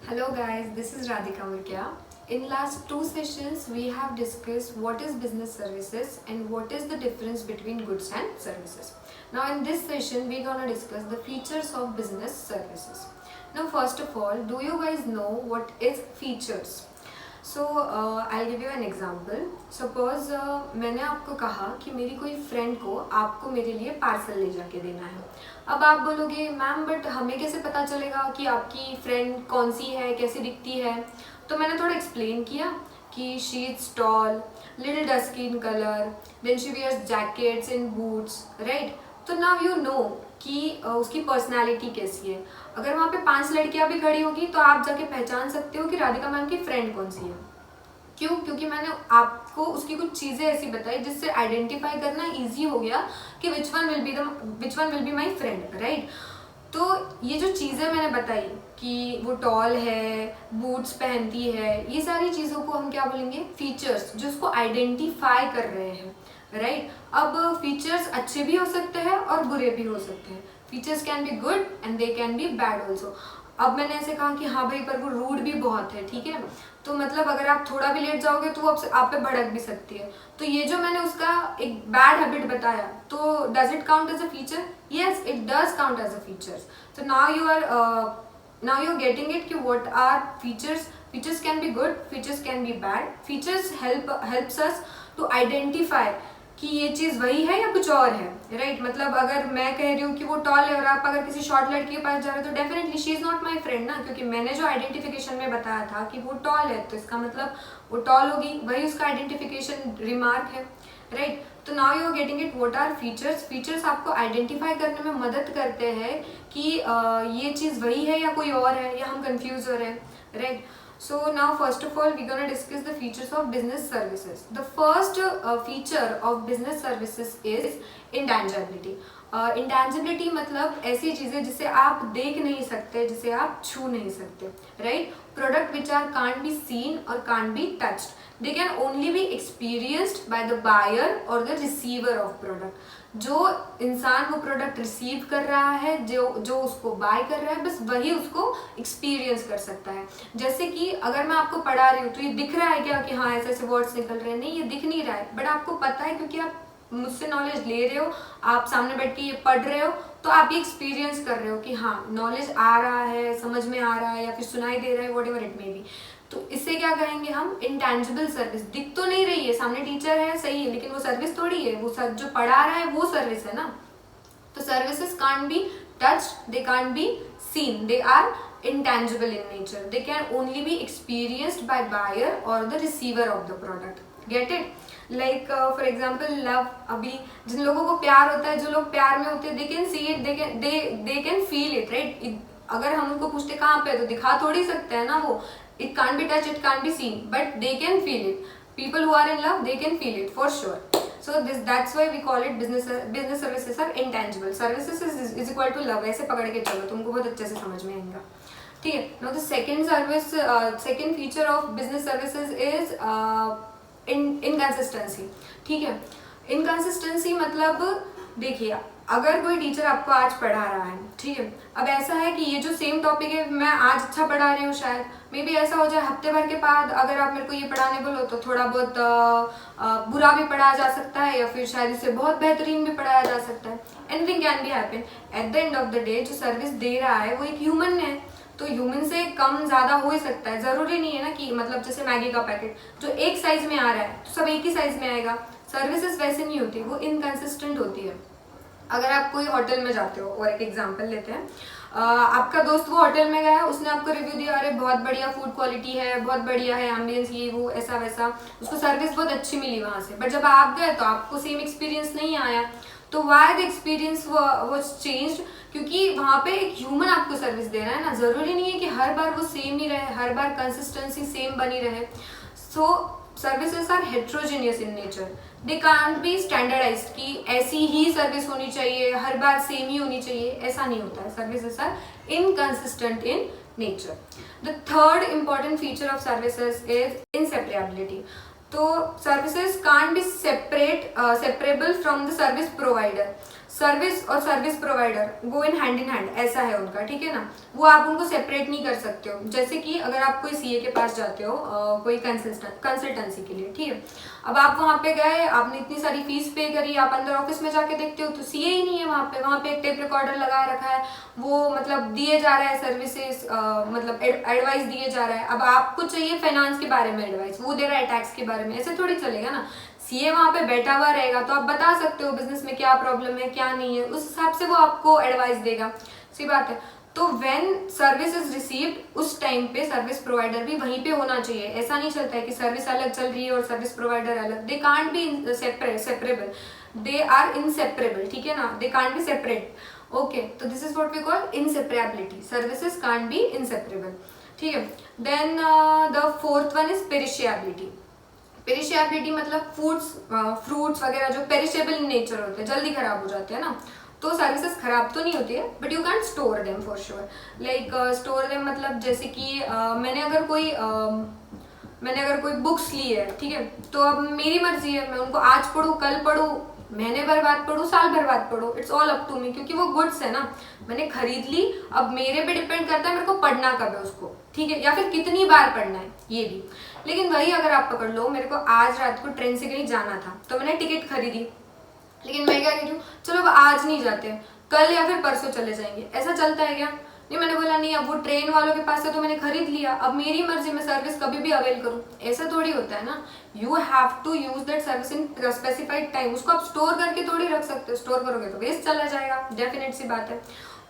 Hello guys, this is Radhika Murkya. In last two sessions, we have discussed what is business services and what is the difference between goods and services. Now in this session, we're gonna discuss the features of business services. Now first of all, do you guys know what is features? So I'll give you an example. Suppose मैंने आपको कहा कि मेरी कोई friend को आपको मेरे लिए पार्सल ले जाके देना है. अब आप बोलोगे मैम बट हमें कैसे पता चलेगा कि आपकी फ्रेंड कौन सी है, कैसी दिखती है. तो मैंने थोड़ा एक्सप्लेन किया कि she is tall, little dusky in colour, then she wears jackets and boots, right. तो नाउ यू नो कि उसकी पर्सनैलिटी कैसी है. अगर वहाँ पे 5 लड़कियां भी खड़ी होगी तो आप जाके पहचान सकते हो कि राधिका मैम की फ्रेंड कौन सी है. क्यों? क्योंकि मैंने आपको उसकी कुछ चीजें ऐसी बताई जिससे आइडेंटिफाई करना इजी हो गया कि which one will be my friend, right. तो ये जो चीजें मैंने बताई कि वो टॉल है, बूट्स पहनती है, ये सारी चीजों को हम क्या बोलेंगे? फीचर्स, जो उसको आइडेंटिफाई कर रहे हैं, राइट. अब फीचर्स अच्छे भी हो सकते हैं और बुरे भी हो सकते हैं. Features can be good and they can be bad also. अब मैंने ऐसे कहा कि हाँ भाई पर वो रूड भी बहुत है, ठीक है. तो मतलब अगर आप थोड़ा भी लेट जाओगे तो वो आप पे भड़क भी सकती है. तो ये जो मैंने उसका एक बैड हैबिट बताया, तो does it count as a feature? Yes, it does count as a features. तो now you are getting it कि what are features. Features can be good, features can be bad. Features helps us to identify कि ये चीज वही है या कुछ और है, राइट. मतलब अगर मैं कह रही हूँ कि वो टॉल है और आप अगर किसी शॉर्ट लड़की के पास जा रहे हो तो definitely she is not my friend ना, क्योंकि मैंने जो आइडेंटिफिकेशन में बताया था कि वो टॉल है तो इसका मतलब वो टॉल होगी, वही उसका आइडेंटिफिकेशन रिमार्क है, राइट. तो now you are getting it what are features. Features आपको आइडेंटिफाई करने में मदद करते हैं कि ये चीज वही है या कोई और है, या हम कंफ्यूज हो रहे हैं, right. So now first of all we're going to discuss the features of business services. The first feature of business services is intangibility. Intangibility मतलब ऐसी चीजें जिसे आप देख नहीं सकते, जिसे आप छू नहीं सकते, right? Product which are can't be seen or can't be touched. They can only be experienced by the buyer or the receiver of product. जो इंसान वो प्रोडक्ट रिसीव कर रहा है, जो उसको बाय कर रहा है, बस वही उसको एक्सपीरियंस कर सकता है. जैसे कि अगर मैं आपको पढ़ा रही हूँ तो ये दिख रहा है क्या कि हाँ ऐसे ऐसे वर्ड्स निकल रहे हैं? नहीं, ये दिख नहीं रहा है, बट आपको पता है क्योंकि आप मुझसे नॉलेज ले रहे हो, आप सामने बैठ के ये पढ़ रहे हो, तो आप ये एक्सपीरियंस कर रहे हो कि हाँ नॉलेज आ रहा है, समझ में आ रहा है या फिर सुनाई दे रहा है, what ever it may be. तो इससे क्या कहेंगे हम? Intangible service. दिख तो नहीं रही है, सामने टीचर है, सही है, लेकिन वो सर्विस थोड़ी है, वो जो पढ़ा रहा है वो सर्विस है ना. तो services can't be touched, they can't be seen, they are intangible in nature. They can only be experienced by buyer or the receiver of the product. Get it? Like for example love. अभी जिन लोगों को प्यार होता है, जो लोग प्यार में होते हैं, they can see it, they can feel it, right? अगर हम उनको पूछते कहाँ पे, तो दिखा थोड़ी सकते हैं ना वो. It can't be touched, it can't be seen, but they can feel it. People who are in love, they can feel it for sure. So that's why we call it business services are intangible. Services is equal to love. ऐसे पकड़ के चलो, तुमको बहुत अच्छे से समझ में आएगा, ठीक है. Now the second feature of business services is inconsistency, ठीक है. इनकंसिस्टेंसी मतलब देखिए, अगर कोई टीचर आपको आज पढ़ा रहा है, ठीक है, अब ऐसा है कि ये जो सेम टॉपिक है मैं आज अच्छा पढ़ा रही हूँ, शायद मे बी ऐसा हो जाए हफ्ते भर के बाद अगर आप मेरे को ये पढ़ाने बोलो तो थोड़ा बहुत बुरा भी पढ़ाया जा सकता है, या फिर शायद इसे बहुत बेहतरीन भी पढ़ाया जा सकता है. Anything can be happen. At the end of the day जो सर्विस दे रहा है वो एक ह्यूमन है, तो ह्यूमन से कम ज्यादा हो ही सकता है. जरूरी नहीं है ना कि मतलब जैसे मैगी का पैकेट जो एक साइज में आ रहा है तो सब एक ही साइज में आएगा. सर्विसेज वैसे नहीं होती, वो इनकंसिस्टेंट होती है. अगर आप कोई होटल में जाते हो, और एक एग्जांपल लेते हैं, आपका दोस्त वो होटल में गया, उसने आपको रिव्यू दिया, अरे बहुत बढ़िया फूड क्वालिटी है, बहुत बढ़िया है एम्बियंस, ये वो ऐसा वैसा, उसको सर्विस बहुत अच्छी मिली वहां से. बट जब आप गए तो आपको सेम एक्सपीरियंस नहीं आया. तो why the experience was changed? क्योंकि वहां पे एक ह्यूमन आपको सर्विस दे रहा है ना. जरूरी नहीं है कि हर बार वो सेम ही रहे, हर बार कंसिस्टेंसी सेम बनी रहे. So services are heterogeneous in nature. They can't be standardized कि ऐसी ही सर्विस होनी चाहिए, हर बार सेम ही होनी चाहिए, ऐसा नहीं होता है. Services are inconsistent in nature. The third important feature of services is inseparability. तो services can't be separable from the service provider. Service और service provider go in hand, ऐसा है उनका, ठीक है ना। वो आप उनको सेपरेट नहीं कर सकते हो। जैसे कि अगर आप कोई सीए के पास जाते हो कोई कंसल्टेंसी के लिए, ठीक है, अब आप वहाँ पे गए, आपने इतनी सारी फीस पे करी, आप अंदर ऑफिस में जाके देखते हो तो सीए ही नहीं है वहाँ पे एक टेप रिकॉर्डर लगा रखा है, वो मतलब दिए जा रहा है सर्विसेज, मतलब एडवाइस दिए जा रहा है। अब आपको चाहिए फाइनेंस के बारे में एडवाइस, वो दे रहा है टैक्स के बारे में, ऐसे थोड़ी चलेगा ना। सीए वहाँ पे बैठा हुआ रहेगा तो आप बता सकते हो बिजनेस में क्या प्रॉब्लम है क्या नहीं है, उस हिसाब से वो आपको एडवाइस देगा, सही बात है। तो व्हेन सर्विस इज रिसीव्ड उस टाइम पे सर्विस प्रोवाइडर भी वहीं पे होना चाहिए। ऐसा नहीं चलता है कि सर्विस अलग चल रही है और सर्विस प्रोवाइडर अलग, they can't be separable, they are inseparable, ठीक है ना, they can't be separate. Okay, तो this is what we call inseparability, services can't be inseparable, ठीक है। Then the fourth one is perishability. Perishability मतलब fruits वगैरह जो पेरिशेबल इन नेचर होते हैं, जल्दी खराब हो जाते हैं ना, तो सर्विसेज खराब तो नहीं होती है but you can store them for sure. Like store them मतलब जैसे कि मैंने अगर कोई बुक्स ली है, ठीक है, तो अब मेरी मर्जी है, मैं उनको आज पढूं, कल पढूं, महीने भर बाद पढूं, साल भर बाद पढूं, it's all up to me, क्योंकि वो गुड्स है ना, मैंने खरीद ली, अब मेरे पे डिपेंड करता है मेरे को पढ़ना कब है उसको, ठीक है, या फिर कितनी बार पढ़ना है ये भी। लेकिन वही अगर आप पकड़ लो, मेरे को आज रात को ट्रेन से कहीं जाना था तो मैंने टिकट खरीदी, लेकिन मैं क्या कह रही हूँ, चलो अब आज नहीं जाते, कल या फिर परसों चले जाएंगे, ऐसा चलता है क्या? नहीं, मैंने बोला नहीं, अब वो ट्रेन वालों के पास है तो मैंने खरीद लिया, अब मेरी मर्जी, मैं सर्विस कभी भी अवेल करूँ, ऐसा थोड़ी होता है ना। You have to use that service in specified time. उसको आप स्टोर करके थोड़ी रख सकते हो, स्टोर करोगे तो वेस्ट चला जाएगा, डेफिनेट सी बात है।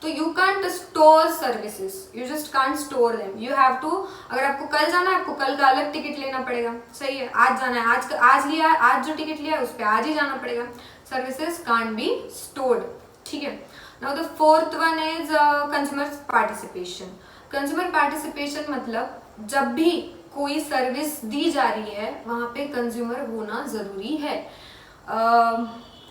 तो you can't store services, you just can't store them, you have to. अगर आपको कल जाना है, आपको कल का अलग टिकट लेना पड़ेगा, सही है। आज जाना है, आज लिया, आज जो टिकट लिया है उस पर आज ही जाना पड़ेगा। सर्विसेज कांट बी स्टोर्ड, ठीक है। Now the fourth one is consumer participation. Consumer participation मतलब जब भी कोई सर्विस दी जा रही है वहां पे कंज्यूमर होना जरूरी है।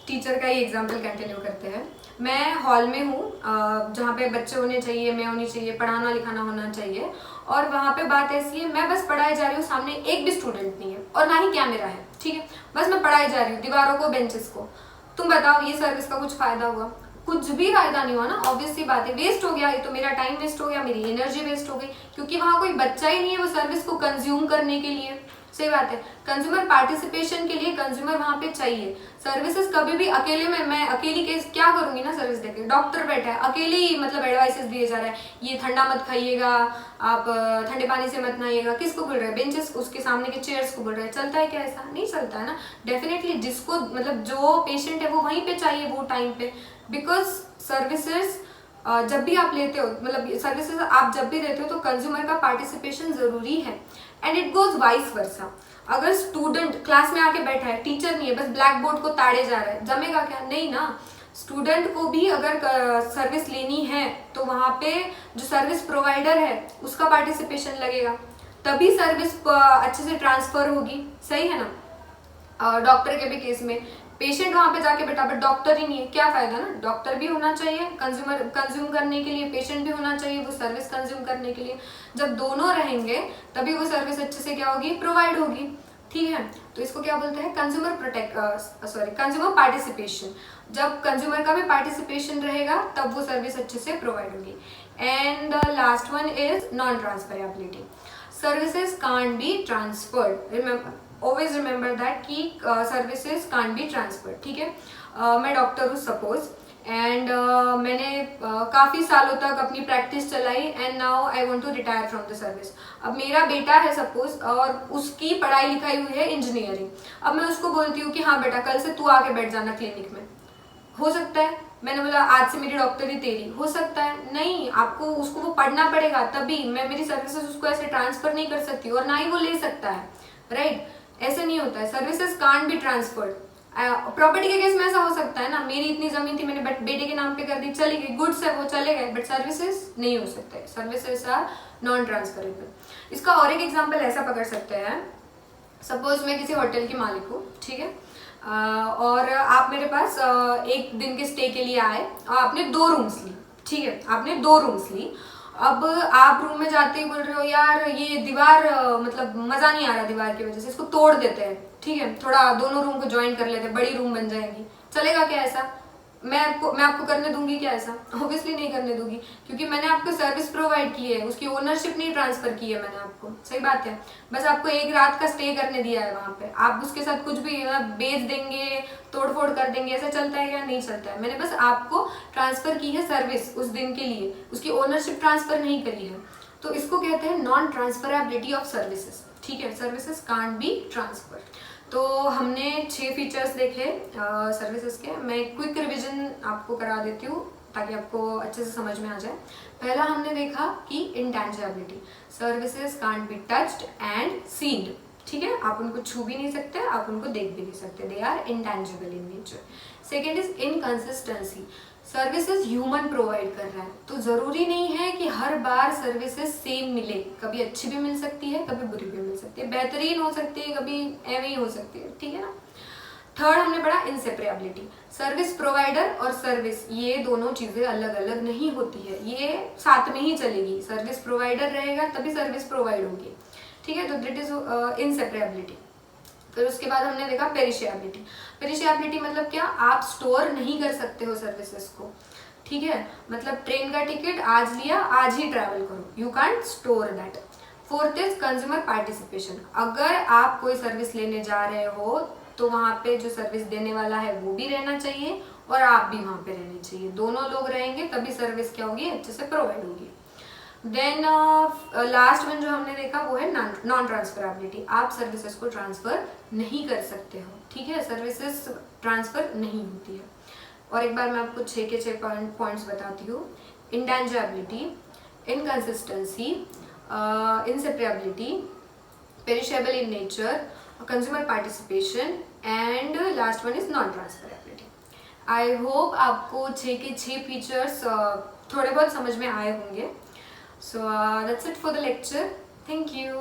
टीचर का ही एग्जाम्पल कंटिन्यू करते हैं। मैं हॉल में हूँ जहाँ पे बच्चे होने चाहिए, मैं होनी चाहिए, पढ़ाना लिखाना होना चाहिए, और वहाँ पे बात ऐसी है, मैं बस पढ़ाई जा रही हूँ, सामने एक भी स्टूडेंट नहीं है और ना ही कैमरा है, ठीक है, बस मैं पढ़ाई जा रही हूँ दीवारों को, बेंचेस को। तुम बताओ ये सर्विस का कुछ फायदा हुआ? कुछ भी फायदा नहीं हुआ ना, ऑब्वियस सी बात है, वेस्ट हो गया, ये तो मेरा टाइम वेस्ट हो गया, मेरी एनर्जी वेस्ट हो गई, क्योंकि वहां कोई बच्चा ही नहीं है वो सर्विस को कंज्यूम करने के लिए, सही बात है। कंज्यूमर पार्टिसिपेशन के लिए कंज्यूमर वहां पे चाहिए। सर्विसेज कभी भी अकेले में, मैं अकेली केस क्या करूंगी ना, सर्विस देके, डॉक्टर बैठा है अकेले ही, मतलब एडवाइसेस दिए जा रहा है, ये ठंडा मत खाइएगा, आप ठंडे पानी से मत नहाइएगा, किसको बोल रहा है? बेंचेस, उसके सामने के चेयर्स को बोल रहा है। चलता है क्या? ऐसा नहीं चलता है ना। डेफिनेटली जिसको, मतलब जो पेशेंट है वो वहीं पे चाहिए वो टाइम पे, बिकॉज सर्विसेज जब भी आप लेते हो, मतलब सर्विसेज आप जब भी देते हो तो कंज्यूमर का पार्टिसिपेशन जरूरी है। And it goes vice versa. अगर स्टूडेंट क्लास में आके बैठा है, टीचर नहीं है, बस ब्लैक बोर्ड को ताड़े जा रहा है, जमेगा क्या? नहीं ना। स्टूडेंट को भी अगर सर्विस लेनी है तो वहां पे जो सर्विस प्रोवाइडर है उसका पार्टिसिपेशन लगेगा, तभी सर्विस अच्छे से ट्रांसफर होगी, सही है ना। डॉक्टर के भी केस में पेशेंट वहां पे जाके बैठा, बट डॉक्टर ही नहीं है, क्या फायदा ना। डॉक्टर भी होना चाहिए कंज्यूम करने के लिए, पेशेंट भी होना चाहिए वो सर्विस कंज्यूम करने के लिए। जब दोनों रहेंगे तभी वो सर्विस अच्छे से क्या होगी, प्रोवाइड होगी, ठीक है। तो इसको क्या बोलते हैं, कंज्यूमर पार्टिसिपेशन। जब कंज्यूमर का भी पार्टिसिपेशन रहेगा तब वो सर्विस अच्छे से प्रोवाइड होगी। And the last one is non transferability. Services can't be transferred, always remember that कि सर्विसेज कांट बी ट्रांसफर्ड, ठीक है। मैं डॉक्टर हूँ सपोज, एंड मैंने काफ़ी सालों तक अपनी प्रैक्टिस चलाई, and now I want to retire from the service. अब मेरा बेटा है सपोज, और उसकी पढ़ाई लिखाई हुई है इंजीनियरिंग। अब मैं उसको बोलती हूँ कि हाँ बेटा कल से तू आके बैठ जाना क्लिनिक में, हो सकता है? मैंने बोला आज से मेरी डॉक्टरी तेरी, हो सकता है? नहीं, आपको उसको वो पढ़ना पड़ेगा, तभी मैं मेरी सर्विसेज उसको ऐसे ट्रांसफर नहीं कर सकती, और ना ही वो ले सकता है, राइट? ऐसे नहीं होता है, services can't be transferred. Property के केस में ऐसा हो सकता है ना, मेरी इतनी जमीन थी, मैंने बेटे के नाम पे कर दी, चली गई, गुड्स है वो चले गए, बट सर्विसेज नहीं हो सकते, सर्विसेज आर नॉन ट्रांसफरेबल। इसका और एक एग्जांपल ऐसा पकड़ सकते हैं, सपोज मैं किसी होटल की मालिक हूँ, ठीक है, और आप मेरे पास एक दिन के स्टे के लिए आए और आपने 2 रूम्स ली, ठीक है, आपने 2 रूम्स ली। अब आप रूम में जाते ही बोल रहे हो यार ये दीवार मतलब मजा नहीं आ रहा दीवार की वजह से, इसको तोड़ देते हैं, ठीक है, थोड़ा दोनों रूम को ज्वाइन कर लेते हैं, बड़ी रूम बन जाएगी, चलेगा क्या ऐसा? मैं आपको करने दूंगी क्या ऐसा? ऑब्वियसली नहीं करने दूंगी, क्योंकि मैंने आपको सर्विस प्रोवाइड की है, उसकी ओनरशिप नहीं ट्रांसफर की है मैंने आपको। सही बात है, बस आपको एक रात का स्टे करने दिया है वहां पे, आप उसके साथ कुछ भी बेच देंगे, तोड़फोड़ कर देंगे, ऐसा चलता है क्या? नहीं चलता है। मैंने बस आपको ट्रांसफर की है सर्विस उस दिन के लिए, उसकी ओनरशिप ट्रांसफर नहीं करी है। तो इसको कहते हैं नॉन ट्रांसफरेबिलिटी ऑफ सर्विसेज। ठीक है, सर्विसेज कांट बी ट्रांसफर। तो हमने 6 फीचर्स देखे सर्विसेज के। मैं क्विक रिवीजन आपको करा देती हूँ ताकि आपको अच्छे से समझ में आ जाए। पहला हमने देखा कि intangibility, services can't be touched and seened. ठीक है, आप उनको छू भी नहीं सकते, आप उनको देख भी नहीं सकते, they are intangible in nature. Second is inconsistency, services human provide कर रहा है, तो जरूरी नहीं है कि हर बार सर्विसेज सेम मिले, कभी अच्छी भी मिल सकती है, कभी बुरी भी मिल सकती है, बेहतरीन हो सकती है, कभी एवं ही हो सकती है। ठीक है ना। थर्ड हमने पढ़ा इनसेपरेबिलिटी, सर्विस प्रोवाइडर और सर्विस ये दोनों चीजें अलग अलग नहीं होती है, ये साथ में ही चलेगी। सर्विस प्रोवाइडर रहेगा तभी सर्विस प्रोवाइड होगी। ठीक है, तो दैट इज इनसेपरेबिलिटी। फिर उसके बाद हमने देखा पेरिशेबिलिटी। पेरिशेबिलिटी मतलब क्या? आप स्टोर नहीं कर सकते हो सर्विसेज को। ठीक है, मतलब ट्रेन का टिकट आज लिया आज ही ट्रैवल करो, you can't store that. Fourth is consumer participation, अगर आप कोई सर्विस लेने जा रहे हो तो वहां पे जो सर्विस देने वाला है वो भी रहना चाहिए और आप भी वहां पे रहने चाहिए, दोनों लोग रहेंगे तभी सर्विस क्या होगी? अच्छे से प्रोवाइड होगी। देन लास्ट वन जो हमने देखा वो है नॉन ट्रांसफरेबिलिटी, आप सर्विसेज को ट्रांसफर नहीं कर सकते हो। ठीक है, सर्विसेज ट्रांसफर नहीं होती है। और एक बार मैं आपको 6 के 6 पॉइंट्स बताती हूँ। Intangibility, inconsistency, inseparability, perishable in nature, consumer participation and last one is non transferability. I hope आपको 6 के 6 फीचर्स थोड़े बहुत समझ में आए होंगे। So that's it for the lecture. Thank you.